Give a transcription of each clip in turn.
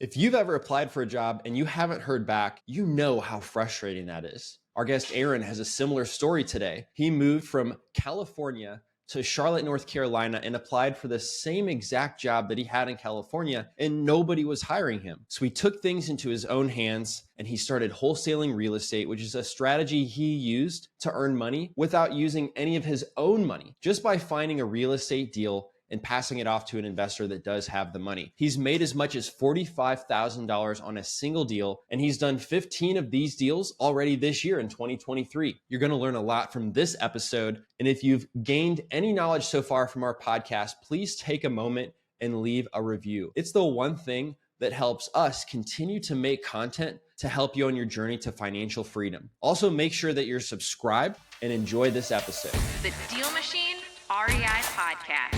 If you've ever applied for a job and you haven't heard back, you know how frustrating that is. Our guest Aaron has a similar story today. He moved from California to Charlotte, North Carolina, and applied for the same exact job that he had in California, and nobody was hiring him. So he took things into his own hands and he started wholesaling real estate, which is a strategy he used to earn money without using any of his own money, just by finding a real estate deal and passing it off to an investor that does have the money. He's made as much as $45,000 on a single deal, and he's done 15 of these deals already this year in 2023. You're gonna learn a lot from this episode, and if you've gained any knowledge so far from our podcast, please take a moment and leave a review. It's the one thing that helps us continue to make content to help you on your journey to financial freedom. Also, make sure that you're subscribed and enjoy this episode. The DealMachine REI Podcast.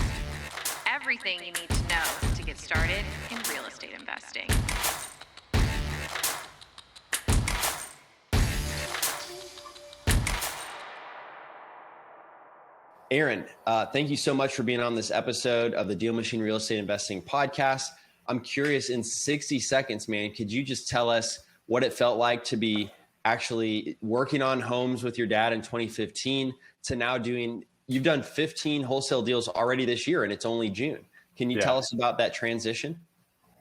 Everything you need to know to get started in real estate investing. Aaron, thank you so much for being on this episode of the DealMachine Real Estate Investing Podcast. I'm curious, in 60 seconds, man, could you just tell us what it felt like to be actually working on homes with your dad in 2015 to now you've done 15 wholesale deals already this year and it's only June. Can you tell us about that transition?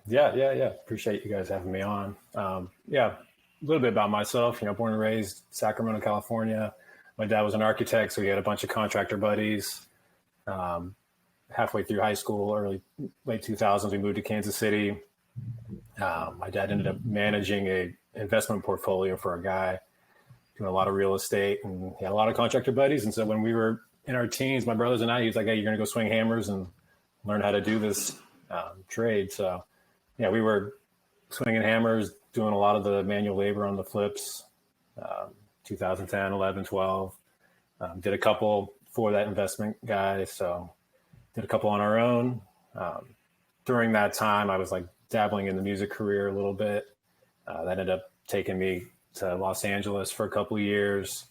Yeah. Appreciate you guys having me on. A little bit about myself, born and raised Sacramento, California. My dad was an architect, so we had a bunch of contractor buddies. Halfway through high school, late 2000s, we moved to Kansas City. My dad ended up managing a investment portfolio for a guy doing a lot of real estate, and he had a lot of contractor buddies. And so when we were in our teens, my brothers and I, he was like, "Hey, you're going to go swing hammers and learn how to do this trade." So we were swinging hammers, doing a lot of the manual labor on the flips, 2010, 11, 12. Did a couple for that investment guy. So did a couple on our own. During that time, I was like dabbling in the music career a little bit. That ended up taking me to Los Angeles for a couple of years.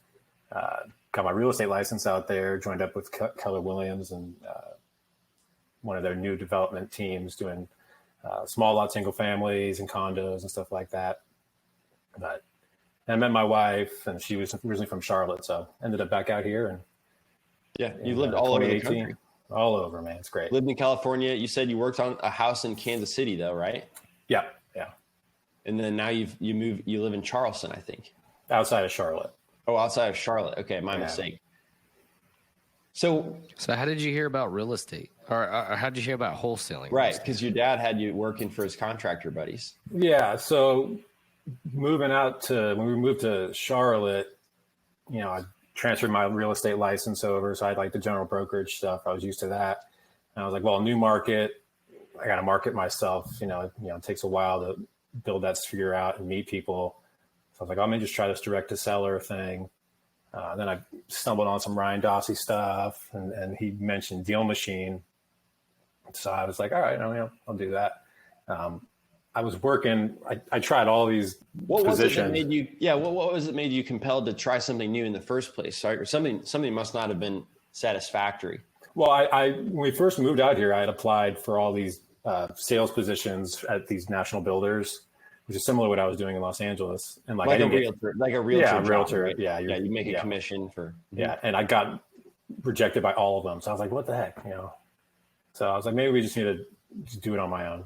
Got my real estate license out there, joined up with Keller Williams and one of their new development teams doing small lot single families and condos and stuff like that. But I met my wife, and she was originally from Charlotte, so ended up back out here. And you lived all over the country. All over, man. It's great. Lived in California. You said you worked on a house in Kansas City, though, right? Yeah. And then now you live in Charleston, I think. Outside of Charlotte. Oh, outside of Charlotte. Okay, my mistake. So how did you hear about real estate, or how did you hear about wholesaling? Right, because your dad had you working for his contractor buddies. Yeah. So when we moved to Charlotte, I transferred my real estate license over. So I had like the general brokerage stuff. I was used to that. And I was like, well, new market, I got to market myself. It takes a while to build that sphere out and meet people. So I was like, I'm going to just try this direct to seller thing. Then I stumbled on some Ryan Dossey stuff, and he mentioned DealMachine. So I was like, all right, I'll do that. I was working. I tried all these positions. What was it made you compelled to try something new in the first place? Or something must not have been satisfactory. Well, when we first moved out here, I had applied for all these sales positions at these national builders, which is similar to what I was doing in Los Angeles. And like a realtor. Yeah, realtor. Right? Yeah, you make a commission for. Yeah, and I got rejected by all of them. So I was like, what the heck, So I was like, maybe we just need to do it on my own,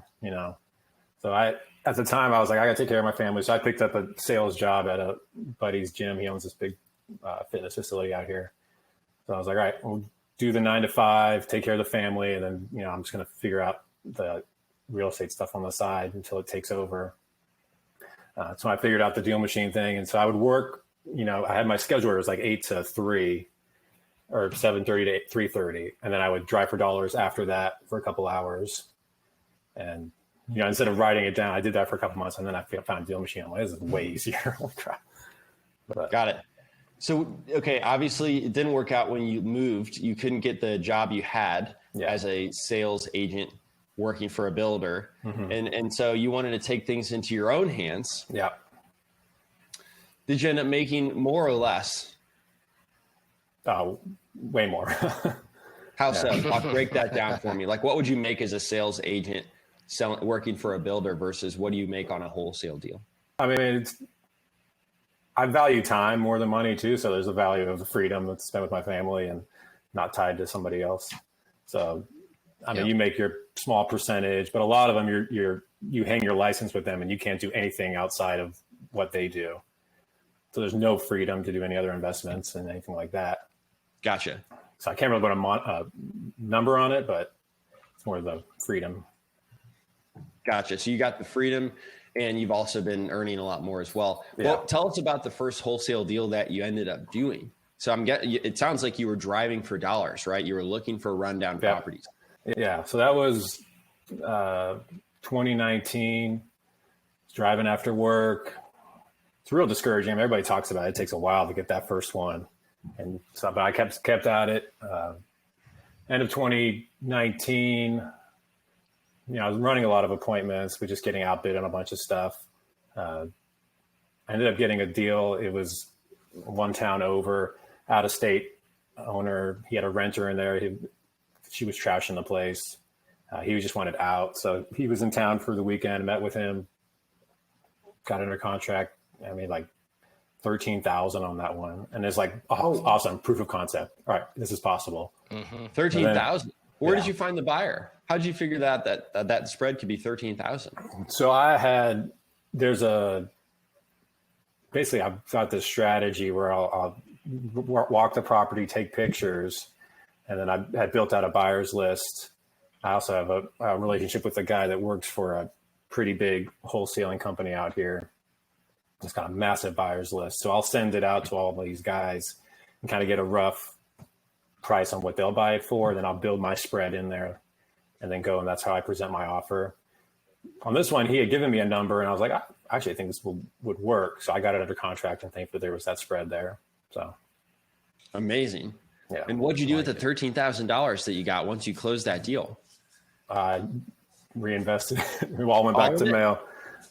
So at the time, I was like, I got to take care of my family. So I picked up a sales job at a buddy's gym. He owns this big fitness facility out here. So I was like, all right, we'll do the 9 to 5, take care of the family. And then, I'm just going to figure out the real estate stuff on the side until it takes over. So I figured out the DealMachine thing. And so I would work, I had my schedule where it was like 8 to 3 or 7:30 to 3:30. And then I would drive for dollars after that for a couple hours. And, instead of writing it down, I did that for a couple months. And then I found DealMachine. I'm like, this is way easier. Got it. So, okay, obviously it didn't work out when you moved. You couldn't get the job you had as a sales agent working for a builder. Mm-hmm. And so you wanted to take things into your own hands. Yeah. Did you end up making more or less? Way more. How so? Break that down for me. Like, what would you make as a sales agent working for a builder versus what do you make on a wholesale deal? I mean, I value time more than money too. So there's a value of the freedom to spend with my family and not tied to somebody else. So, I mean, you make your small percentage, but a lot of them, you hang your license with them and you can't do anything outside of what they do. So there's no freedom to do any other investments and anything like that. Gotcha. So I can't really put a number on it, but it's more the freedom. Gotcha. So you got the freedom and you've also been earning a lot more as well. Yeah. Well, tell us about the first wholesale deal that you ended up doing. So it sounds like you were driving for dollars, right? You were looking for rundown properties. Yeah. So that was 2019, driving after work. It's real discouraging. Everybody talks about it. It takes a while to get that first one. And so, but I kept at it. End of 2019, I was running a lot of appointments. We're just getting outbid on a bunch of stuff. I ended up getting a deal. It was one town over, out of state owner. He had a renter in there. She was trashing the place. He just wanted out. So he was in town for the weekend, met with him, got under contract. I mean, like 13,000 on that one. And it's like, awesome. Proof of concept. All right. This is possible. 13,000. Where did you find the buyer? How did you figure that spread could be 13,000? So basically I've got this strategy where I'll walk the property, take pictures. And then I had built out a buyer's list. I also have a relationship with a guy that works for a pretty big wholesaling company out here. It's got a massive buyer's list. So I'll send it out to all of these guys and kind of get a rough price on what they'll buy it for. Then I'll build my spread in there and then go. And that's how I present my offer. On this one, he had given me a number and I was like, I actually think this would work. So I got it under contract and thankfully there was that spread there. So amazing. Yeah. And what'd you do with the $13,000 that you got once you closed that deal? Reinvested. It all went back to mail.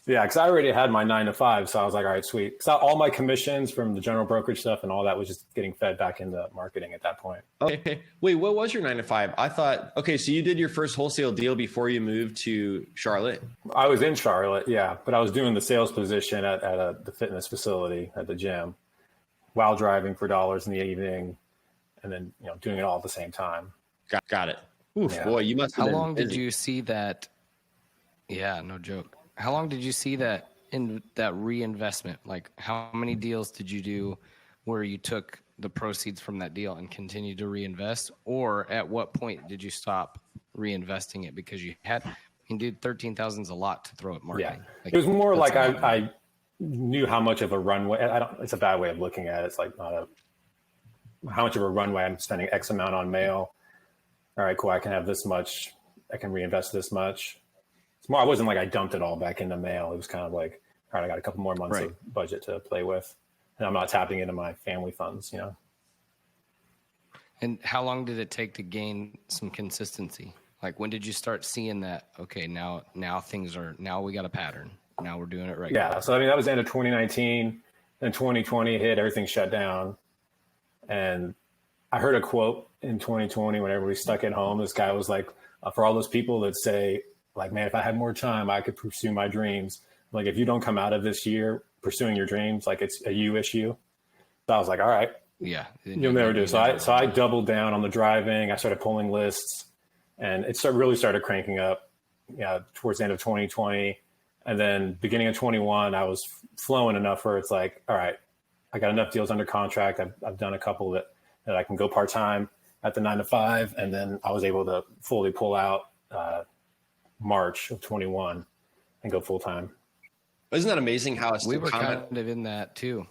Yeah, because I already had my 9 to 5, so I was like, all right, sweet. So all my commissions from the general brokerage stuff and all that was just getting fed back into marketing at that point. Okay. Wait, what was your 9 to 5? I thought, okay, so you did your first wholesale deal before you moved to Charlotte. I was in Charlotte, yeah, but I was doing the sales position at the fitness facility at the gym while driving for dollars in the evening, and then doing it all at the same time. Got it. Oof, yeah. Boy, you must have How long did you see that? Yeah, no joke. How long did you see that in that reinvestment? Like, how many deals did you do where you took the proceeds from that deal and continued to reinvest? Or at what point did you stop reinvesting it because you had, dude, 13,000 is a lot to throw at marketing. Yeah. Like, it was more like I knew how much of a runway. It's a bad way of looking at it. It's like how much of a runway I'm spending X amount on mail. All right, cool. I can have this much. I can reinvest this much. It's more, I wasn't like I dumped it all back into mail. It was kind of like, all right, I got a couple more months of budget to play with, and I'm not tapping into my family funds, And how long did it take to gain some consistency? Like, when did you start seeing that? Okay, now we got a pattern. Now we're doing it right. Yeah. So, that was the end of 2019. Then 2020 hit, everything shut down. And I heard a quote in 2020 when everybody stuck at home. This guy was like, for all those people that say, like, man, if I had more time, I could pursue my dreams. Like, if you don't come out of this year pursuing your dreams, like, it's a you issue. So I was like, all right. Yeah. You'll never do. So I doubled down on the driving. I started pulling lists, and it really started cranking up towards the end of 2020. And then beginning of 21, I was flowing enough where it's like, all right, I got enough deals under contract. I've done a couple that I can go part-time at the 9 to 5. And then I was able to fully pull out March of 21 and go full-time. Isn't that amazing how we were kind of in that too?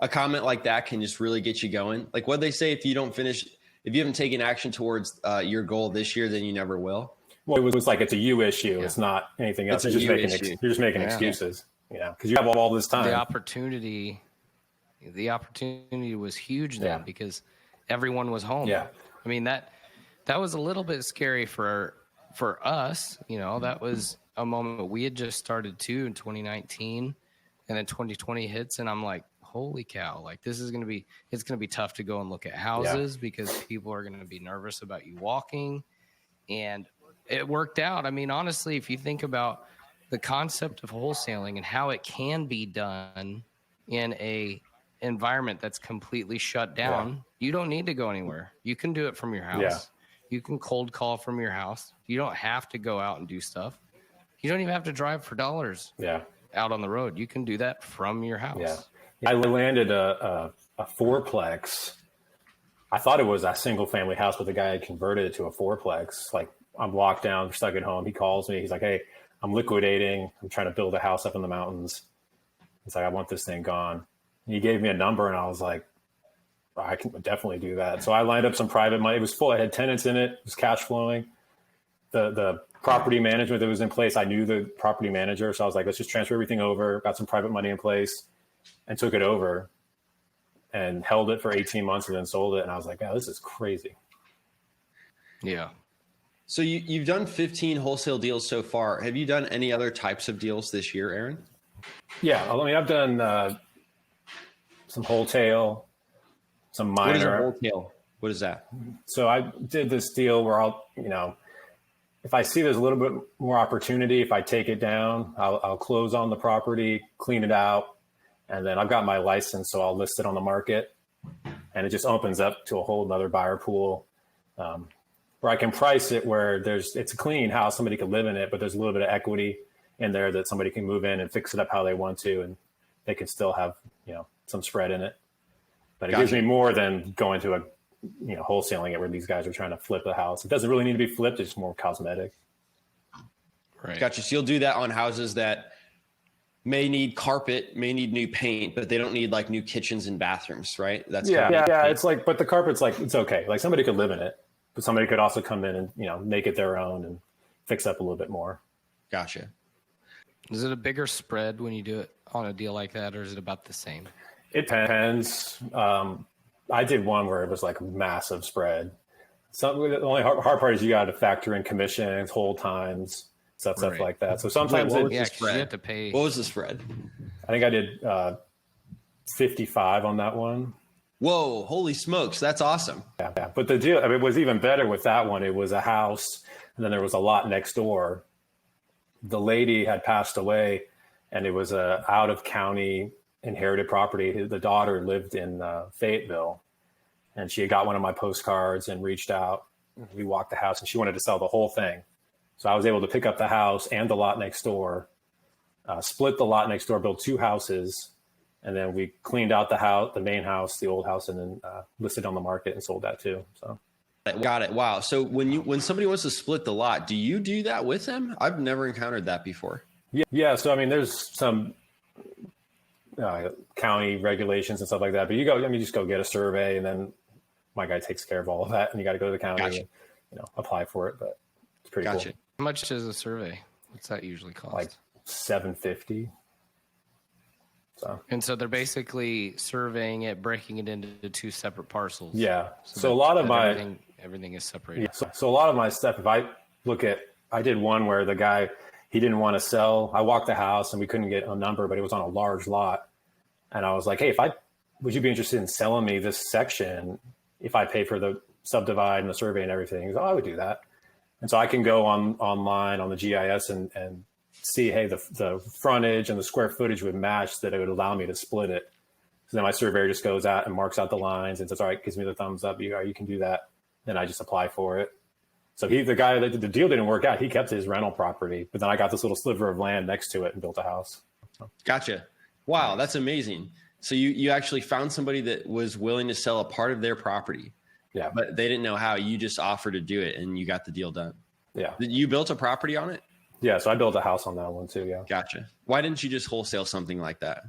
A comment like that can just really get you going. Like, what they say, if you haven't taken action towards your goal this year, then you never will. Well, it was like, it's a you issue. Yeah. It's not anything else. You're just making excuses, because you have all this time. The opportunity was huge then because everyone was home. Yeah. I mean, that was a little bit scary for us. That was a moment we had just started too in 2019, and then 2020 hits, and I'm like, holy cow, like, this is it's going to be tough to go and look at houses because people are going to be nervous about you walking. And it worked out. I mean, honestly, if you think about the concept of wholesaling and how it can be done in a environment that's completely shut down, you don't need to go anywhere. You can do it from your house. Yeah. You can cold call from your house. You don't have to go out and do stuff. You don't even have to drive for dollars out on the road. You can do that from your house. Yeah. I landed a fourplex. I thought it was a single family house, but the guy had converted it to a fourplex. Like, I'm locked down, stuck at home. He calls me. He's like, hey, I'm liquidating. I'm trying to build a house up in the mountains. It's like, I want this thing gone. And he gave me a number, and I was like, I can definitely do that. So I lined up some private money. It was full. It had tenants in it. It was cash flowing. The property management that was in place, I knew the property manager. So I was like, let's just transfer everything over, got some private money in place, and took it over and held it for 18 months and then sold it. And I was like, oh, this is crazy. Yeah. So you've done 15 wholesale deals so far. Have you done any other types of deals this year, Aaron? Yeah. I mean, I've done some wholesale, some minor. What is a wholesale? What is that? So I did this deal where I'll, if I see there's a little bit more opportunity, if I take it down, I'll close on the property, clean it out, and then I've got my license, so I'll list it on the market, and it just opens up to a whole other buyer pool, where I can price it where it's a clean house, somebody could live in it, but there's a little bit of equity in there that somebody can move in and fix it up how they want to, and they can still have some spread in it. But it gives me more than going to a wholesaling it where these guys are trying to flip the house. It doesn't really need to be flipped. It's more cosmetic. Right. Gotcha. So you'll do that on houses that may need carpet, may need new paint, but they don't need like new kitchens and bathrooms, right? That's It's like, but the carpet's like, it's okay. Like, somebody could live in it, but somebody could also come in and, make it their own and fix up a little bit more. Gotcha. Is it a bigger spread when you do it on a deal like that, or is it about the same? It depends. I did one where it was like a massive spread. The only hard part is you got to factor in commissions, hold times, stuff like that. So sometimes you have to pay. What was the spread? I think I did 55 on that one. Whoa, holy smokes. That's awesome. Yeah. But the deal, it was even better with that one. It was a house, and then there was a lot next door. The lady had passed away, and it was a out of county inherited property. The daughter lived in Fayetteville, and she had got one of my postcards and reached out. We walked the house, and she wanted to sell the whole thing. So I was able to pick up the house and the lot next door, split the lot next door, build two houses, and then we cleaned out the house, the main house, the old house, and then listed on the market and sold that too. So. Got it. Wow. So when somebody wants to split the lot, do you do that with them? I've never encountered that before. Yeah. So, I mean, there's some county regulations and stuff like that, but you just go get a survey, and then my guy takes care of all of that, and you got to go to the county and, apply for it, but it's pretty cool. How much is a survey? What's that usually cost? Like $750. So they're basically surveying it, breaking it into two separate parcels. Yeah. So a lot of everything is separated. Yeah. So a lot of my stuff, if I I did one where the guy, he didn't want to sell. I walked the house and we couldn't get a number, but it was on a large lot. And I was like, hey, would you be interested in selling me this section if I pay for the subdivide and the survey and everything? He goes, oh, I would do that. And so I can go online on the GIS and see, hey, the frontage and the square footage would match, that it would allow me to split it. So then my surveyor just goes out and marks out the lines and says, all right, gives me the thumbs up. You can do that. Then I just apply for it. So the guy that did the deal didn't work out. He kept his rental property, but then I got this little sliver of land next to it and built a house. Gotcha. Wow, that's amazing. So you actually found somebody that was willing to sell a part of their property. Yeah. But they didn't know how. You just offered to do it and you got the deal done. Yeah. You built a property on it? Yeah. So I built a house on that one too. Yeah. Gotcha. Why didn't you just wholesale something like that?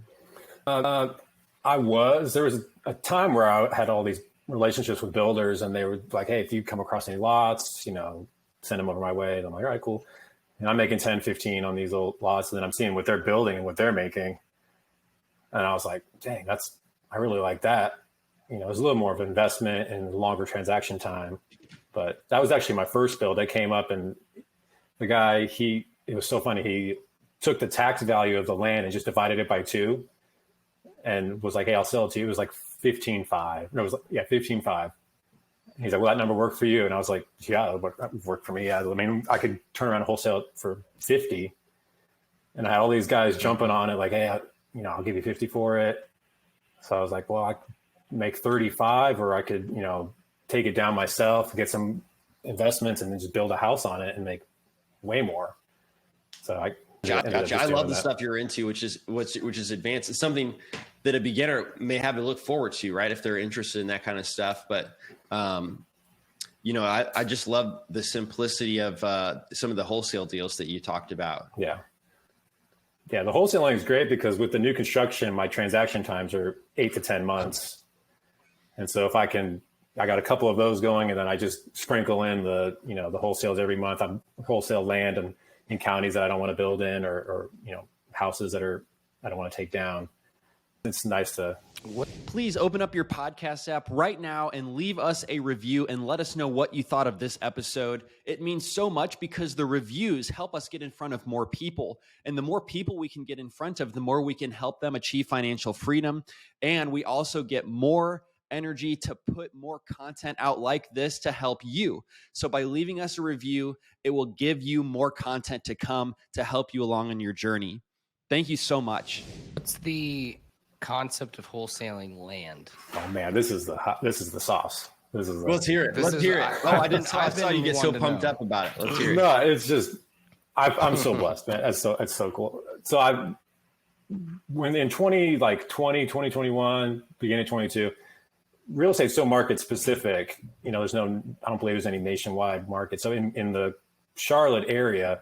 There was a time where I had all these relationships with builders, and they were like, hey, if you come across any lots, send them over my way. And I'm like, all right, cool. And I'm making 10, 15 on these old lots. And then I'm seeing what they're building and what they're making. And I was like, dang, I really like that. It was a little more of an investment and longer transaction time. But that was actually my first build. I came up, and the guy, it was so funny. He took the tax value of the land and just divided it by 2 and was like, hey, I'll sell it to you. It was like 15.5. No, it was 15.5. He's like, "Will that number work for you?" And I was like, "Yeah, that would work for me. Yeah, I mean, I could turn around and wholesale it for 50." And I had all these guys jumping on it, like, "Hey, I'll give you 50 for it." So I was like, "Well, I could make 35, or I could, take it down myself, get some investments, and then just build a house on it and make way more." So Gotcha. I love the stuff you're into, which is advanced. It's something that a beginner may have to look forward to, right? If they're interested in that kind of stuff. But, I just love the simplicity of some of the wholesale deals that you talked about. Yeah. Yeah. The wholesaling is great because with the new construction, my transaction times are 8 to 10 months. And so if I got a couple of those going, and then I just sprinkle in the wholesales every month. I'm wholesale land and in counties that I don't want to build in, or houses that I don't want to take down. It's nice to. Please open up your podcast app right now and leave us a review and let us know what you thought of this episode. It means so much because the reviews help us get in front of more people. And the more people we can get in front of, the more we can help them achieve financial freedom. And we also get more energy to put more content out like this to help you. So by leaving us a review, it will give you more content to come to help you along on your journey. Thank you so much. What's the concept of wholesaling land? Oh man, this is the sauce. Let's hear it. Let's hear it. Oh, I saw you get so pumped up about it. Let's hear it. No, it's just I'm so blessed, man. It's so cool. So when in 2021, beginning of 22, real estate's so market specific. I don't believe there's any nationwide market. So in the Charlotte area,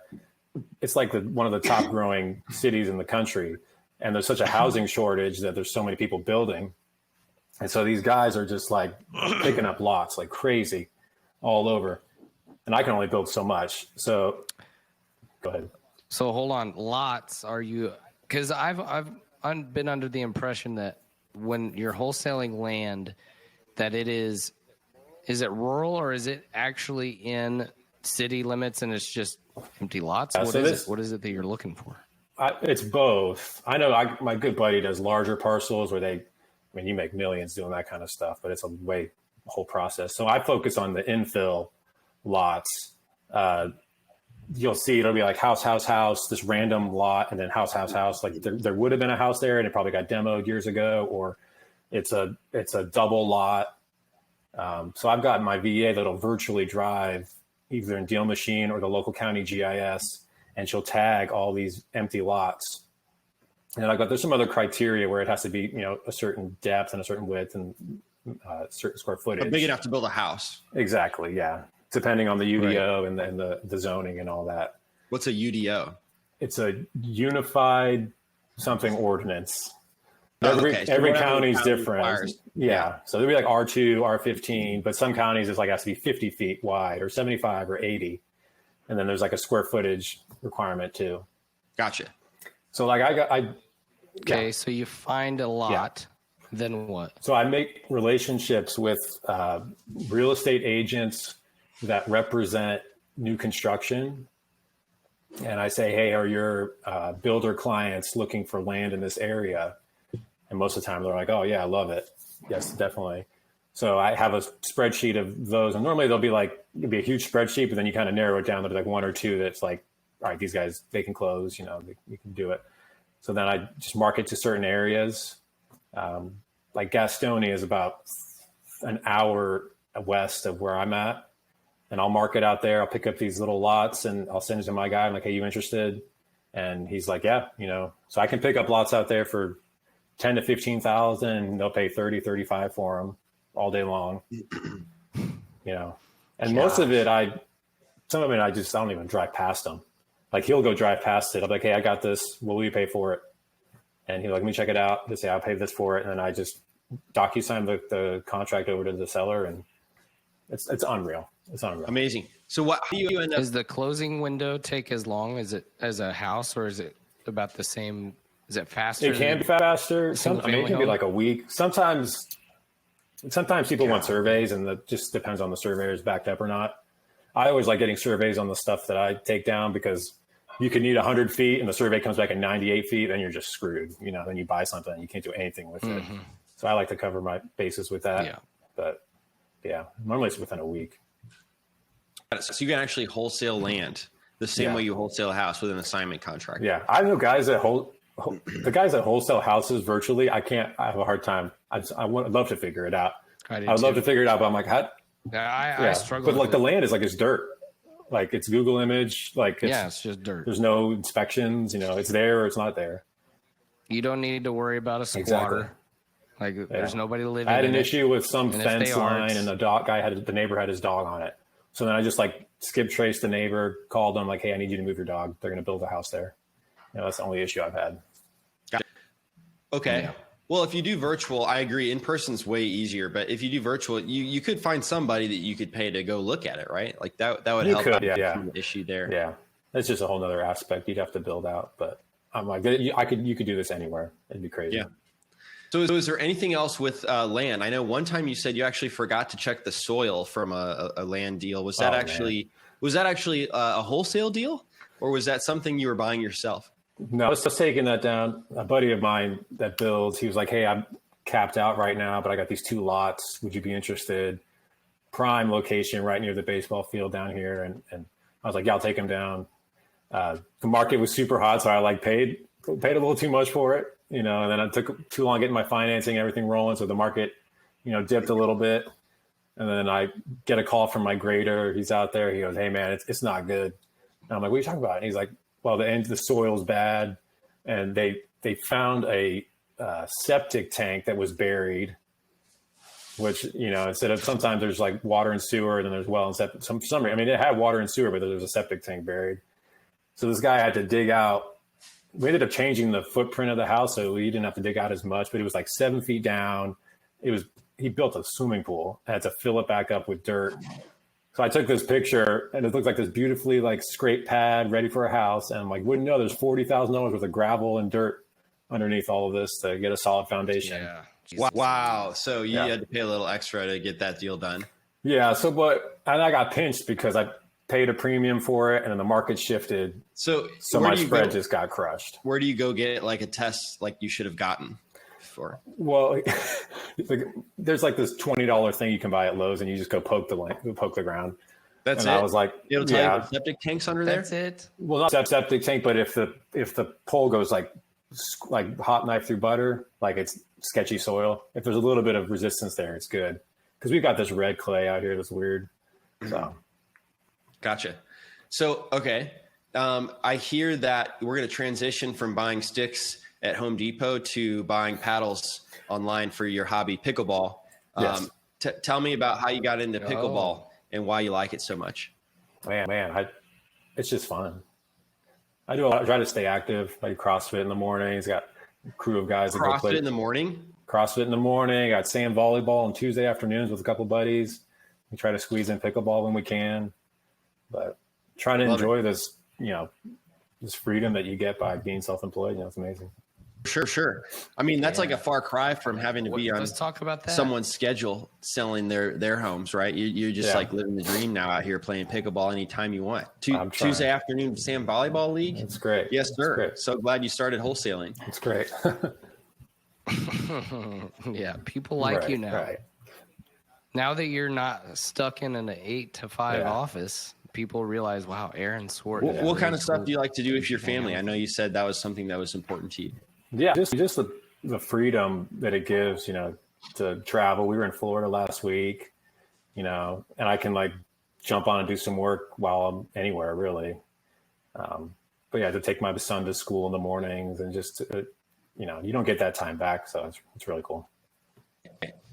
it's like one of the top growing cities in the country. And there's such a housing shortage that there's so many people building. And so these guys are just like picking up lots like crazy all over. And I can only build so much. So go ahead. So hold on. Lots, are you, because I've been under the impression that when you're wholesaling land, that is it rural or is it actually in city limits and it's just empty lots? What is it that you're looking for? It's both. I know my good buddy does larger parcels where you make millions doing that kind of stuff, but it's a whole process. So I focus on the infill lots. You'll see it'll be like house, this random lot, and then house. Like there would have been a house there and it probably got demoed years ago, or it's a double lot. So I've got my VA that'll virtually drive either in DealMachine or the local county GIS, and she'll tag all these empty lots. And there's some other criteria where it has to be, a certain depth and a certain width and certain square footage. Big enough to build a house. Exactly. Yeah. Depending on the UDO right. and the zoning and all that. What's a UDO? It's a unified something ordinance. Okay. Every county is different. Yeah. So there'll be like R2, R15, but some counties it has to be 50 feet wide or 75 or 80. And then there's like a square footage requirement too. Gotcha. So okay. So you find a lot, then what? So I make relationships with real estate agents that represent new construction. And I say, hey, are your builder clients looking for land in this area? And most of the time they're like, oh yeah, I love it. Yes, definitely. So I have a spreadsheet of those, and normally it'll be a huge spreadsheet, but then you kind of narrow it down to like one or two that's like, all right, these guys, they can close, you can do it. So then I just market to certain areas. Like Gastonia is about an hour west of where I'm at, and I'll market out there. I'll pick up these little lots and I'll send it to my guy. I'm like, hey, you interested? And he's like, yeah, so I can pick up lots out there for 10 to 15,000 and they'll pay 30, 35 for them all day long, and most of it, some of it, I don't even drive past them. Like he'll go drive past it. I'm like, hey, I got this. What will you pay for it? And he's like, let me check it out. They say, I'll pay this for it. And then I just DocuSign the contract over to the seller, and it's unreal. It's unreal. Amazing. So how do you end up? Does the closing window take as long as it as a house, or is it about the same? Is it faster? It can be faster. It can be like a week. Sometimes people want surveys, and that just depends on the surveyor's backed up or not. I always like getting surveys on the stuff that I take down, because you could need 100 feet and the survey comes back at 98 feet, then you're just screwed. Then you buy something and you can't do anything with it. So I like to cover my bases with that. Yeah. But Yeah, normally it's within a week. So you can actually wholesale land the same Yeah. way you wholesale a house with an assignment contract. Yeah, I know guys that the guys that wholesale houses virtually. I have a hard time. I'd love to figure it out. I would love to figure it out, but I'm like, how? Yeah, I struggle. But like the land is like it's dirt. Like it's Google image. Like it's just dirt. There's no inspections. You know, it's there or it's not there. You don't need to worry about a squatter. Exactly. Like there's nobody living. I had in an it. issue with some And fence line, and the neighbor had his dog on it. So then I just like skip traced the neighbor, called them like, hey, I need you to move your dog. They're going to build a house there. You know, that's the only issue I've had. Okay. Yeah. Well, if you do virtual, I agree. In person's way easier, but if you do virtual, you could find somebody that you could pay to go look at it, right? Like that would help. The issue there. Yeah, that's just a whole nother aspect you'd have to build out. But I'm like, you could do this anywhere. It'd be crazy. Yeah. So is there anything else with land? I know one time you said you actually forgot to check the soil from a land deal. Was that actually a wholesale deal, or was that something you were buying yourself? No, I was just taking that down. A buddy of mine that builds, he was like, hey, I'm capped out right now, but I got these 2 lots. Would you be interested? Prime location right near the baseball field down here. And I was like, yeah, I'll take them down. The market was super hot, so I like paid a little too much for it, you know, and then it took too long getting my financing, everything rolling. So the market, you know, dipped a little bit. And then I get a call from my grader. He's out there. He goes, hey man, it's not good. And I'm like, what are you talking about? And he's like, well, the soil's bad, and they found a septic tank that was buried, which, you know, instead of sometimes there's like water and sewer, and then there's well and septic. I mean, it had water and sewer, but there was a septic tank buried. So this guy had to dig out. We ended up changing the footprint of the house, so we didn't have to dig out as much. But it was like 7 feet down. He built a swimming pool. I had to fill it back up with dirt. So I took this picture, and it looks like this beautifully like scrape pad ready for a house. And I'm like, wouldn't know there's $40,000 worth of gravel and dirt underneath all of this to get a solid foundation. Yeah. Wow. So you had to pay a little extra to get that deal done. Yeah. And I got pinched because I paid a premium for it, and then the market shifted. So my spread just got crushed. Where do you go get like a test like you should have gotten for? Well, there's like this $20 thing you can buy at Lowe's, and you just go poke the ground. That's and it. I was like, it'll tell you the septic tanks under there. That's it. Well, not septic tank, but if the pole goes like hot knife through butter, like it's sketchy soil. If there's a little bit of resistance there, it's good. Because we've got this red clay out here that's weird. So, gotcha. So okay, I hear that we're going to transition from buying sticks at Home Depot to buying paddles online for your hobby, pickleball. Yes. Tell me about how you got into pickleball and why you like it so much. Man, it's just fun. I try to stay active. I do CrossFit in the morning. He's got a crew of guys that go play in the morning. CrossFit in the morning. I got sand volleyball on Tuesday afternoons with a couple buddies. We try to squeeze in pickleball when we can, but trying to enjoy this, you know, this freedom that you get by being self-employed. You know, it's amazing. Sure. I mean, that's like a far cry from having to be on Let's talk about that. someone's schedule selling their homes, right? You're just like living the dream now out here playing pickleball anytime you want. Tuesday afternoon Sam Volleyball League. It's great. Yes, sir. Great. So glad you started wholesaling. It's great. Yeah, people like you now. Right. Now that you're not stuck in an 8 to 5 office, people realize, wow, Aaron Swart. What kind of stuff do you like to do with your family? I know you said that was something that was important to you. Yeah, just the freedom that it gives, you know, to travel. We were in Florida last week, you know, and I can like jump on and do some work while I'm anywhere, really. But yeah, to take my son to school in the mornings and just, you know, you don't get that time back. So it's really cool.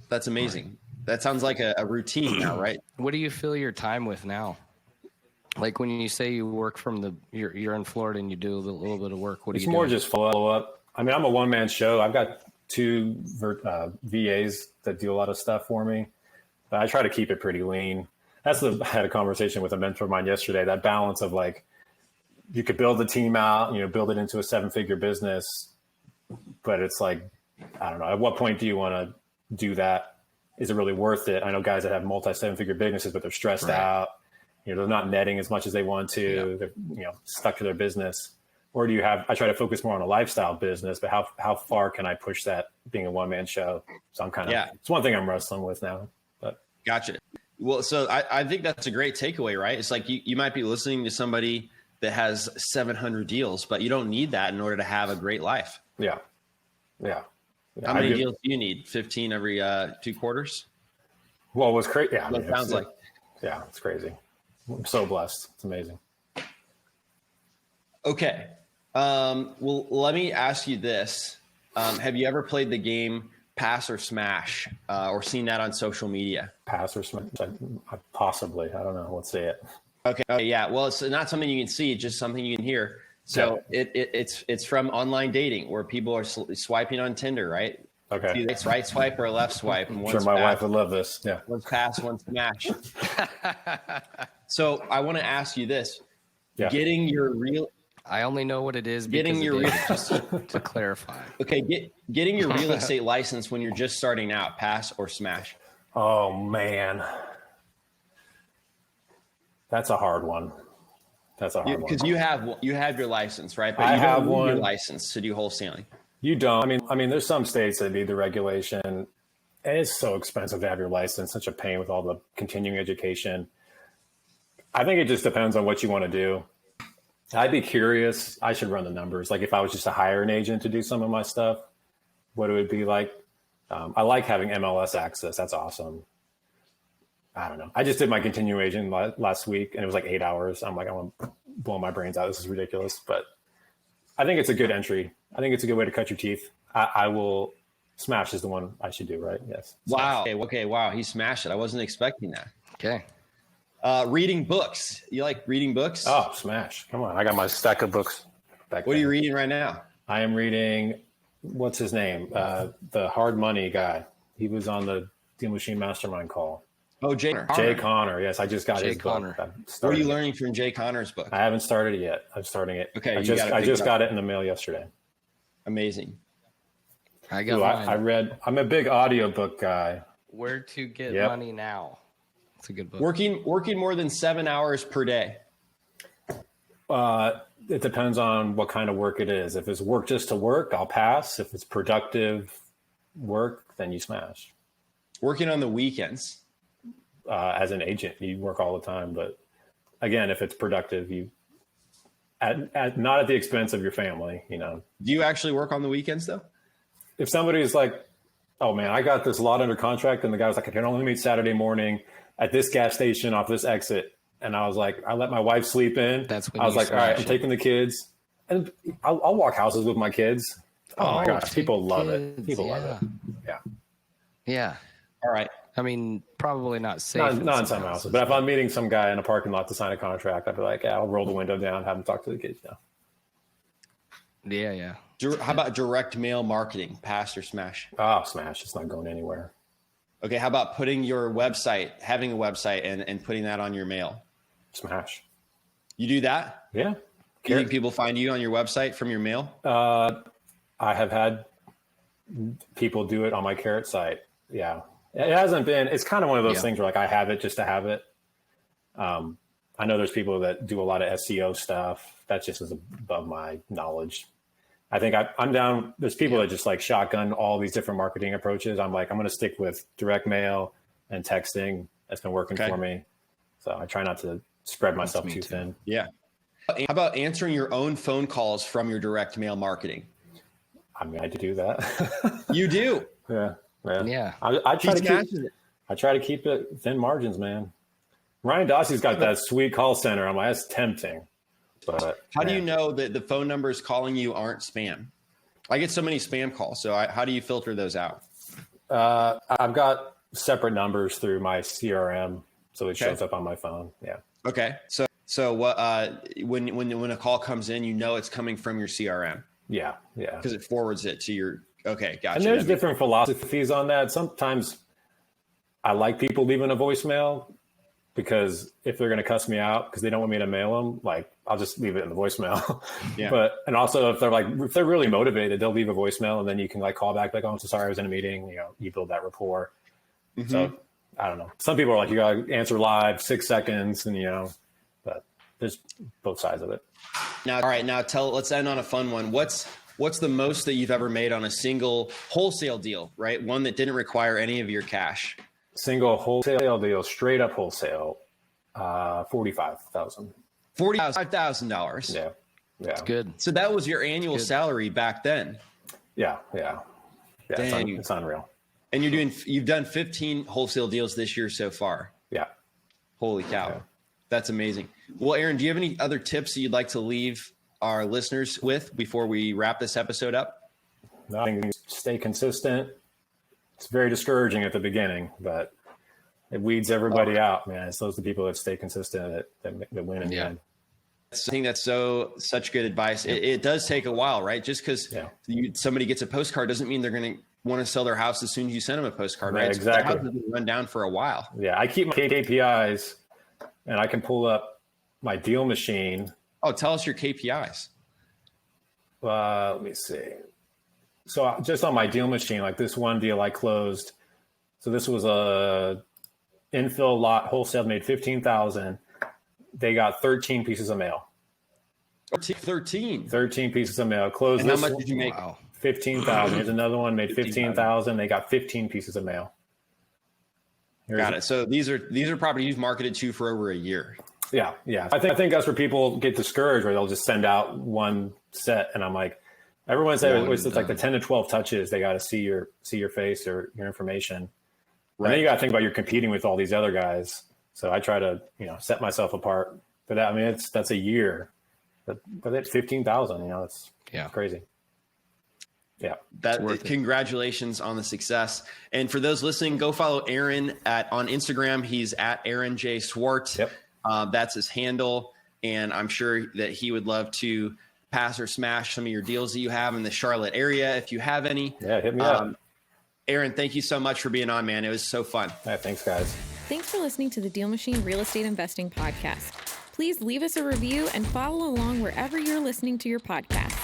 That's amazing. That sounds like a routine now, right? What do you fill your time with now? Like when you say you work from you're in Florida and you do a little bit of work, what do you do? It's more just follow up. I mean, I'm a one-man show. I've got 2 VAs that do a lot of stuff for me. But I try to keep it pretty lean. I had a conversation with a mentor of mine yesterday, that balance of like, you could build the team out, you know, build it into a 7-figure business. But it's like, I don't know, at what point do you want to do that? Is it really worth it? I know guys that have multi-7-figure businesses, but they're stressed out. You know, they're not netting as much as they want to. Yeah. They're, you know, stuck to their business. Or do you have, I try to focus more on a lifestyle business, but how far can I push that being a one-man show? So I'm kind of, it's one thing I'm wrestling with now. But Gotcha. Well, so I think that's a great takeaway, right? It's like you might be listening to somebody that has 700 deals, but you don't need that in order to have a great life. Yeah. How many deals do you need? 15 every 2 quarters? Well, it was crazy. Yeah, It sounds like. Yeah, it's crazy. I'm so blessed. It's amazing. Okay. Well, let me ask you this. Have you ever played the game Pass or Smash or seen that on social media? Pass or smash? Possibly. I don't know. Let's see it. Okay. Yeah. Well, it's not something you can see, just something you can hear. So it's from online dating where people are swiping on Tinder, right? Okay. It's right swipe or a left swipe. And I'm sure my wife would love this. Yeah. One's pass, one's smash. So I want to ask you this. Yeah. Getting your real... I only know what it is because Getting your real... just to clarify. Okay. Getting your real estate license when you're just starting out, pass or smash? Oh, man. That's a hard one. Because you have your license, right? But I you have don't need one. your license to do wholesaling. You don't. I mean, there's some states that need the regulation. And it's so expensive to have your license, such a pain with all the continuing education. I think it just depends on what you want to do. I'd be curious. I should run the numbers. Like if I was just to hire an agent to do some of my stuff, what it would be like. I like having MLS access. That's awesome. I don't know. I just did my continuation last week and it was like 8 hours. I'm like, I want to blow my brains out. This is ridiculous. But I think it's a good entry. I think it's a good way to cut your teeth. I will... Smash is the one I should do, right? Yes. Wow. Okay. Wow. He smashed it. I wasn't expecting that. Okay. Reading books. You like reading books? Oh, Smash. Come on. I got my stack of books back What there. are you reading right now? I am reading, what's his name? The hard money guy. He was on the DealMachine Mastermind call. Oh, Jay Connor. Yes, I just got his book. What are you learning from Jay Connor's book? I haven't started it yet. I'm starting it. Okay. I just got it in the mail yesterday. Amazing. I got mine. I'm a big audiobook guy. Where to Get Money Now. It's a good book. Working more than 7 hours per day. It depends on what kind of work it is. If it's work just to work, I'll pass. If it's productive work, then you smash. Working on the weekends. As an agent, you work all the time. But again, if it's productive, you not at the expense of your family, you know. Do you actually work on the weekends though? If somebody's like, oh man, I got this lot under contract, and the guy was like, I can only meet Saturday morning at this gas station off this exit. And I was like, I let my wife sleep in. That's when I was like, all right, I'm taking the kids. And I'll walk houses with my kids. Oh my gosh, people love it. People love it. Yeah. Yeah. All right. I mean, probably not safe. Not in some houses. But if I'm meeting some guy in a parking lot to sign a contract, I'd be like, yeah, I'll roll the window down, have him talk to the kids. Yeah. Yeah. How about direct mail marketing, pass or smash? Oh, smash. It's not going anywhere. Okay. How about having a website and putting that on your mail? Smash. You do that? Yeah. Do you think people find you on your website from your mail? I have had people do it on my Carrot site. Yeah. It hasn't been, it's kind of one of those things where like I have it just to have it. I know there's people that do a lot of SEO stuff. That just is above my knowledge. I think I'm down. There's people that just like shotgun all these different marketing approaches. I'm like, I'm going to stick with direct mail and texting. That's been working for me. So I try not to spread myself too thin. Yeah. How about answering your own phone calls from your direct mail marketing? I mean, I do that. You do? Yeah. Yeah. I try to keep it thin margins, man. Ryan Dossey's got that sweet call center. I'm like, that's tempting. But how do you know that the phone numbers calling you aren't spam? I get so many spam calls. So how do you filter those out? I've got separate numbers through my CRM, so it shows up on my phone. Yeah. Okay. So what? When a call comes in, you know it's coming from your CRM. Yeah. Because it forwards it to your. Okay, gotcha. And there's different philosophies on that. Sometimes I like people leaving a voicemail because if they're going to cuss me out because they don't want me to mail them, like I'll just leave it in the voicemail. Yeah. And also if they're really motivated, they'll leave a voicemail and then you can like call back like, oh, I'm so sorry, I was in a meeting. You know, you build that rapport. Mm-hmm. So I don't know. Some people are like, you got to answer live 6 seconds and but there's both sides of it. Now, all right, let's end on a fun one. What's the most that you've ever made on a single wholesale deal, right? One that didn't require any of your cash. Single wholesale deal, straight up wholesale, $45,000. $45,000. Yeah. It's good. So that was your annual salary back then. Yeah. Dang. It's unreal. And you've done 15 wholesale deals this year so far. Yeah. Holy cow. Yeah. That's amazing. Well, Aaron, do you have any other tips that you'd like to leave our listeners with before we wrap this episode up? I think stay consistent. It's very discouraging at the beginning, but it weeds everybody out, man. It's those the people that stay consistent that win in the end. I think that's such good advice. It does take a while, right? Just because somebody gets a postcard doesn't mean they're going to want to sell their house as soon as you send them a postcard, right? Yeah, exactly. The house has run down for a while. Yeah, I keep my KPIs, and I can pull up my DealMachine. Oh, tell us your KPIs. Let me see. So just on my DealMachine, like this one deal I closed. So this was a infill lot, wholesale, made $15,000. They got 13 pieces of mail. 13 pieces of mail. Closed. And how much did you make? Wow. 15,000. Here's another one, made 15,000. They got 15 pieces of mail. Got it. So these are properties you've marketed to for over a year. Yeah. I think that's where people get discouraged, where they'll just send out one set, and I'm like, everyone says it's like the 10 to 12 touches. They got to see your face or your information. Right. And then you got to think about you're competing with all these other guys. So I try to, set myself apart. But that's a year. But at 15,000, it's crazy. Yeah. Congratulations on the success. And for those listening, go follow Aaron on Instagram. He's at Aaron J. Swart. Yep. That's his handle. And I'm sure that he would love to pass or smash some of your deals that you have in the Charlotte area, if you have any. Yeah, hit me up. Aaron, thank you so much for being on, man. It was so fun. Yeah, thanks, guys. Thanks for listening to the DealMachine Real Estate Investing Podcast. Please leave us a review and follow along wherever you're listening to your podcast.